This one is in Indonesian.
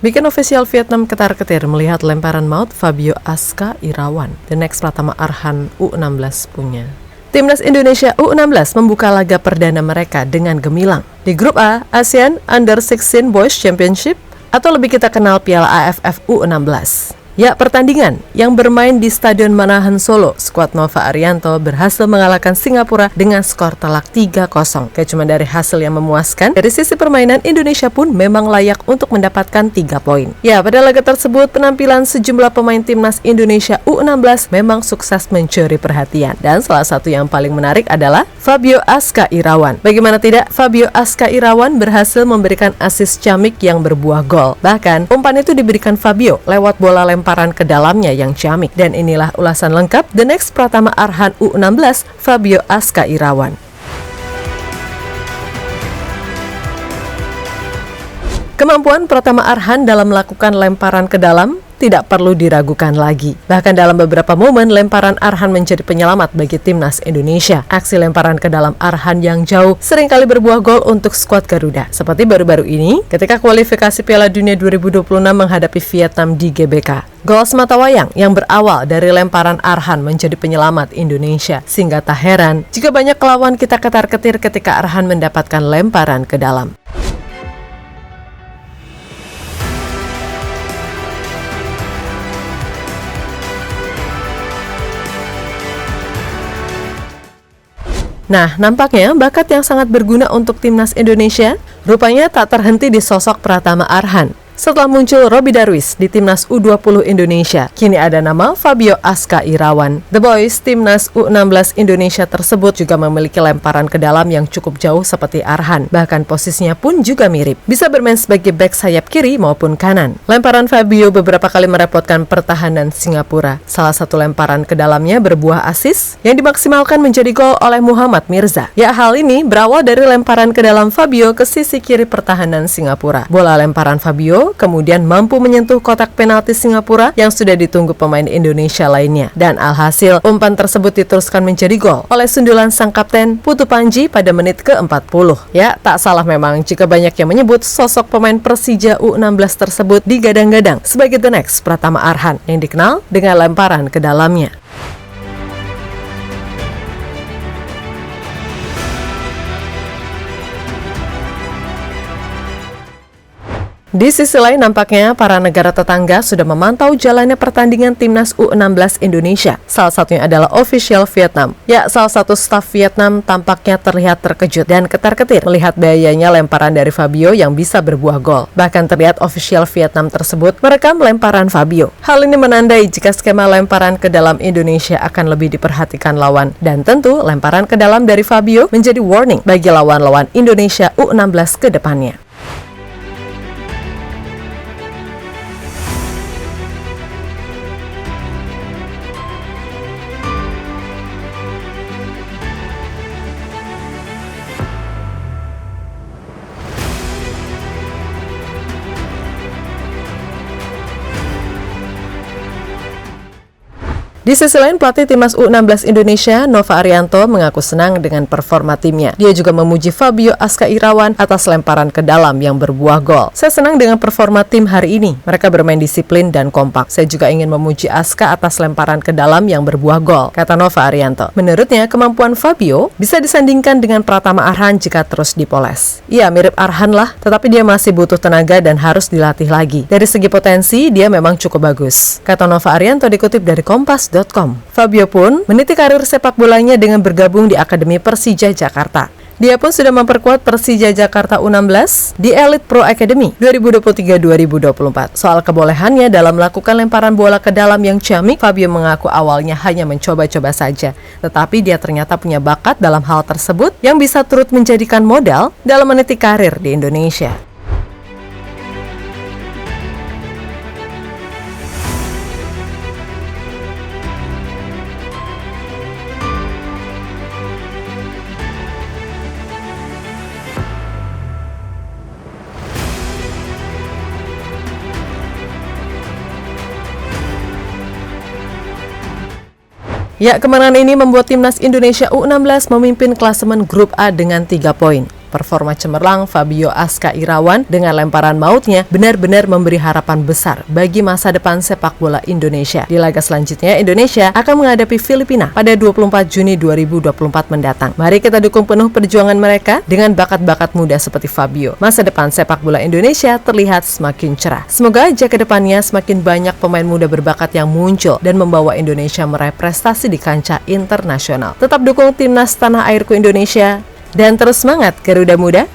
Bikin official Vietnam ketar-ketir melihat lemparan maut Fabio Aska Irawan. The next Pratama Arhan U16 punya. Timnas Indonesia U16 membuka laga perdana mereka dengan gemilang. Di grup A, ASEAN Under-16 Boys Championship atau lebih kita kenal Piala AFF U16. Ya, pertandingan yang bermain di Stadion Manahan Solo, skuad Nova Arianto berhasil mengalahkan Singapura dengan skor telak 3-0. Kayak cuma dari hasil yang memuaskan, dari sisi permainan Indonesia pun memang layak untuk mendapatkan 3 poin. Ya, pada laga tersebut penampilan sejumlah pemain Timnas Indonesia U16 memang sukses mencuri perhatian. Dan salah satu yang paling menarik adalah Fabio Aska Irawan. Bagaimana tidak, Fabio Aska Irawan berhasil memberikan assist ciamik yang berbuah gol. Bahkan, umpan itu diberikan Fabio lewat bola lemparan ke dalamnya yang ciamik. Dan inilah ulasan lengkap The Next Pratama Arhan U16 Fabio Aska Irawan. Kemampuan Pratama Arhan dalam melakukan lemparan ke dalam tidak perlu diragukan lagi. Bahkan dalam beberapa momen, lemparan Arhan menjadi penyelamat bagi Timnas Indonesia. Aksi lemparan ke dalam Arhan yang jauh seringkali berbuah gol untuk skuad Garuda. Seperti baru-baru ini, ketika kualifikasi Piala Dunia 2026 menghadapi Vietnam di GBK. Gol sematawayang yang berawal dari lemparan Arhan menjadi penyelamat Indonesia. Sehingga tak heran jika banyak lawan kita ketar-ketir ketika Arhan mendapatkan lemparan ke dalam. Nah, nampaknya bakat yang sangat berguna untuk Timnas Indonesia rupanya tak terhenti di sosok Pratama Arhan. Setelah muncul Robby Darwish di Timnas U20 Indonesia, kini ada nama Fabio Aska Irawan. The Boys Timnas U16 Indonesia tersebut juga memiliki lemparan ke dalam yang cukup jauh seperti Arhan. Bahkan posisinya pun juga mirip. Bisa bermain sebagai bek sayap kiri maupun kanan. Lemparan Fabio beberapa kali merepotkan pertahanan Singapura. Salah satu lemparan ke dalamnya berbuah assist yang dimaksimalkan menjadi gol oleh Muhammad Mirza. Ya, hal ini berawal dari lemparan ke dalam Fabio ke sisi kiri pertahanan Singapura. Bola lemparan Fabio kemudian mampu menyentuh kotak penalti Singapura yang sudah ditunggu pemain Indonesia lainnya. Dan alhasil, umpan tersebut diteruskan menjadi gol oleh sundulan sang kapten Putu Panji pada menit ke-40. Ya, tak salah memang jika banyak yang menyebut sosok pemain Persija U16 tersebut digadang-gadang sebagai The Next Pratama Arhan yang dikenal dengan lemparan ke dalamnya. Di sisi lain, nampaknya para negara tetangga sudah memantau jalannya pertandingan Timnas U16 Indonesia. Salah satunya adalah official Vietnam. Ya, salah satu staf Vietnam tampaknya terlihat terkejut dan ketar-ketir melihat bahayanya lemparan dari Fabio yang bisa berbuah gol. Bahkan terlihat official Vietnam tersebut merekam lemparan Fabio. Hal ini menandai jika skema lemparan ke dalam Indonesia akan lebih diperhatikan lawan. Dan tentu, lemparan ke dalam dari Fabio menjadi warning bagi lawan-lawan Indonesia U16 ke depannya. Di sisi lain, pelatih Timnas U16 Indonesia, Nova Arianto, mengaku senang dengan performa timnya. Dia juga memuji Fabio Aska Irawan atas lemparan ke dalam yang berbuah gol. Saya senang dengan performa tim hari ini. Mereka bermain disiplin dan kompak. Saya juga ingin memuji Aska atas lemparan ke dalam yang berbuah gol, kata Nova Arianto. Menurutnya, kemampuan Fabio bisa disandingkan dengan Pratama Arhan jika terus dipoles. Iya, mirip Arhan lah, tetapi dia masih butuh tenaga dan harus dilatih lagi. Dari segi potensi, dia memang cukup bagus, kata Nova Arianto dikutip dari Kompas. Fabio pun meniti karir sepak bolanya dengan bergabung di Akademi Persija Jakarta. Dia pun sudah memperkuat Persija Jakarta U16 di Elite Pro Academy 2023-2024. Soal kebolehannya dalam melakukan lemparan bola ke dalam yang ciamik, Fabio mengaku awalnya hanya mencoba-coba saja. Tetapi dia ternyata punya bakat dalam hal tersebut yang bisa turut menjadikan modal dalam meniti karir di Indonesia. Ya, kemenangan ini membuat Timnas Indonesia U16 memimpin klasemen Grup A dengan 3 poin. performa cemerlang Fabio Aska Irawan dengan lemparan mautnya benar-benar memberi harapan besar bagi masa depan sepak bola Indonesia. Di laga selanjutnya, Indonesia akan menghadapi Filipina pada 24 Juni 2024 mendatang. Mari kita dukung penuh perjuangan mereka dengan bakat-bakat muda seperti Fabio. Masa depan sepak bola Indonesia terlihat semakin cerah. Semoga aja ke depannya semakin banyak pemain muda berbakat yang muncul dan membawa Indonesia meraih prestasi di kancah internasional. Tetap dukung timnas tanah airku Indonesia dan terus semangat Garuda Muda.